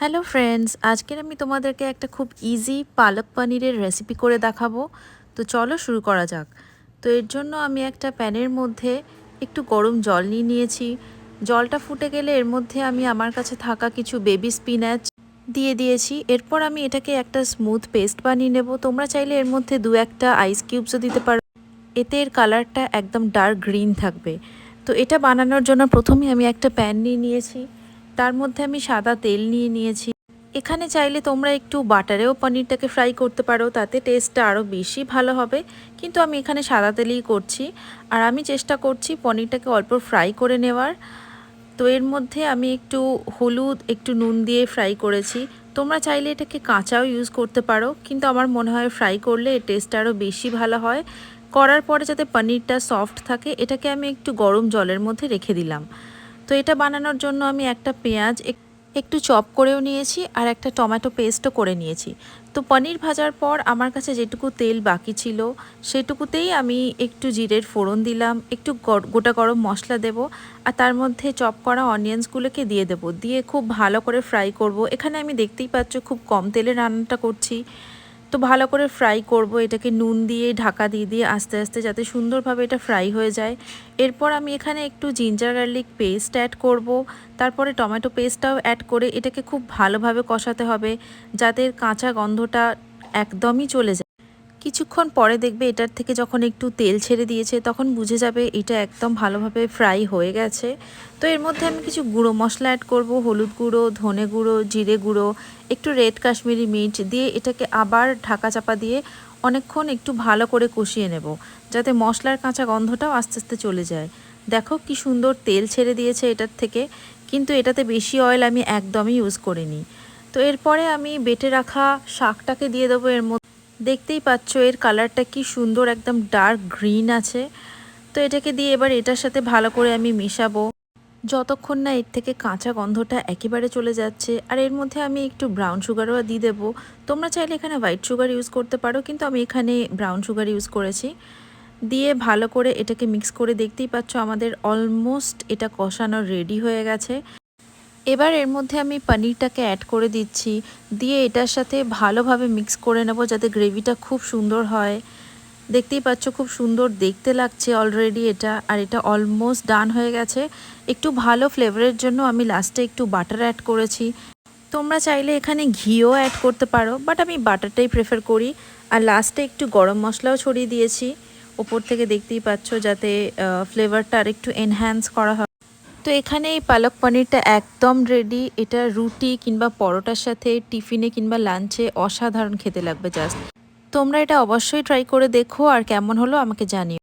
Hello friends, আজকের আমি তোমাদেরকে একটা খুব ইজি পালক পানিরের রেসিপি করে দেখাবো। তো চলো শুরু করা যাক। তো এর জন্য আমি একটা প্যানের মধ্যে একটু গরম জল নিয়ে নিয়েছি। জলটা ফুটে গেলে এর মধ্যে আমি আমার কাছে থাকা কিছু বেবি স্পিনাচ দিয়ে দিয়েছি। এরপর আমি এটাকে একটা স্মুথ পেস্ট বানিয়ে নেব। তোমরা চাইলে এর মধ্যে দু একটা আইস কিউবসও দিতে পারো, এতে এর কালারটা একদম ডার্ক গ্রিন থাকবে। তো এটা বানানোর জন্য প্রথমে আমি একটা প্যান নিয়ে নিয়েছি, তার মধ্যে আমি সাদা তেল নিয়ে নিয়েছি। এখানে চাইলে তোমরা একটু বাটারেও পনিরটাকে ফ্রাই করতে পারো, তাতে টেস্টটা আরও বেশি ভালো হবে, কিন্তু আমি এখানে সাদা তেলেই করছি। আর আমি চেষ্টা করছি পনিরটাকে অল্প ফ্রাই করে নেওয়ার। তো এর মধ্যে আমি একটু হলুদ, একটু নুন দিয়ে ফ্রাই করেছি। তোমরা চাইলে এটাকে কাঁচাও ইউজ করতে পারো, কিন্তু আমার মনে হয় ফ্রাই করলে এর টেস্ট আরও বেশি ভালো হয়। করার পরে যাতে পনিরটা সফট থাকে, এটাকে আমি একটু গরম জলের মধ্যে রেখে দিলাম। তো এটা বানানোর জন্য আমি একটা পেঁয়াজ একটু চপ করেও নিয়েছি, আর একটা টমেটো পেস্টও করে নিয়েছি। তো পনির ভাজার পর আমার কাছে যেটুকু তেল বাকি ছিল সেটুকুতেই আমি একটু জিরের ফোড়ন দিলাম, একটু গোটা গরম মশলা দেব, আর তার মধ্যে চপ করা অনিয়ন্সগুলোকে দিয়ে দেব। দিয়ে খুব ভালো করে ফ্রাই করব। এখানে আমি দেখতেই পাচ্ছ খুব কম তেলে রান্নাটা করছি। তো ভালো করে ফ্রাই করব, এটাকে নুন দিয়ে ঢাকা দিয়ে দিয়ে আস্তে আস্তে যাতে সুন্দরভাবে এটা ফ্রাই হয়ে যায়। এরপর আমি এখানে একটু জিঞ্জার গার্লিক পেস্ট অ্যাড করব, তারপরে টমেটো পেস্টটাও অ্যাড করে এটাকে খুব ভালোভাবে কষাতে হবে, যাতে কাঁচা গন্ধটা একদমই চলে যায়। কিছুক্ষণ পরে দেখবে এটার থেকে যখন একটু তেল ছেড়ে দিয়েছে, তখন বুঝে যাবে এটা একদম ভালোভাবে ফ্রাই হয়ে গেছে। তো এর মধ্যে আমি কিছু গুঁড়ো মশলা অ্যাড করব, হলুদ গুঁড়ো, ধনে গুঁড়ো, জিরে গুঁড়ো, একটু রেড কাশ্মীরি মির্চ দিয়ে এটাকে আবার ঢাকা চাপা দিয়ে অনেকক্ষণ একটু ভালো করে কষিয়ে নেব, যাতে মশলার কাঁচা গন্ধটাও আস্তে আস্তে চলে যায়। দেখো কি সুন্দর তেল ছেড়ে দিয়েছে এটার থেকে, কিন্তু এটাতে বেশি অয়েল আমি একদমই ইউজ করিনি। তো এরপরে আমি বেটে রাখা শাকটাকে দিয়ে দেবো এর মধ্যে। দেখতেই পাচ্ছ এর কালারটা কি সুন্দর, একদম ডার্ক গ্রিন আছে। তো এটাকে দিয়ে এবার এটার সাথে ভালো করে আমি মেশাবো, যতক্ষণ না এর থেকে কাঁচা গন্ধটা একেবারে চলে যাচ্ছে। আর এর মধ্যে আমি একটু ব্রাউন সুগারও দিয়ে দেবো। তোমরা চাইলে এখানে হোয়াইট সুগার ইউজ করতে পারো, কিন্তু আমি এখানে ব্রাউন সুগার ইউজ করেছি। দিয়ে ভালো করে এটাকে মিক্স করে, দেখতেই পাচ্ছ আমাদের অলমোস্ট এটা কষানো রেডি হয়ে গেছে। এবার এর মধ্যে আমি পনিরটাকে অ্যাড করে দিচ্ছি, দিয়ে এটার সাথে ভালোভাবে মিক্স করে নেব, যাতে গ্রেভিটা খুব সুন্দর হয়। দেখতেই পাচ্ছ খুব সুন্দর দেখতে লাগছে অলরেডি এটা, আর এটা অলমোস্ট ডান হয়ে গেছে। একটু ভালো ফ্লেভারের জন্য আমি লাস্টে একটু বাটার অ্যাড করেছি। তোমরা চাইলে এখানে ঘিও অ্যাড করতে পারো, বাট আমি বাটারটাই প্রেফার করি। আর লাস্টে একটু গরম মশলাও ছড়িয়ে দিয়েছি ওপর থেকে, দেখতেই পাচ্ছ, যাতে ফ্লেভারটা আর একটু এনহ্যান্স করা হয়। তো এখানে এই পালক পনিরটা একদম রেডি। এটা রুটি কিংবা পরোটার সাথে, টিফিনে কিংবা লাঞ্চে অসাধারণ খেতে লাগবে জাস্ট। তোমরা এটা অবশ্যই ট্রাই করে দেখো, আর কেমন হলো আমাকে জানিও।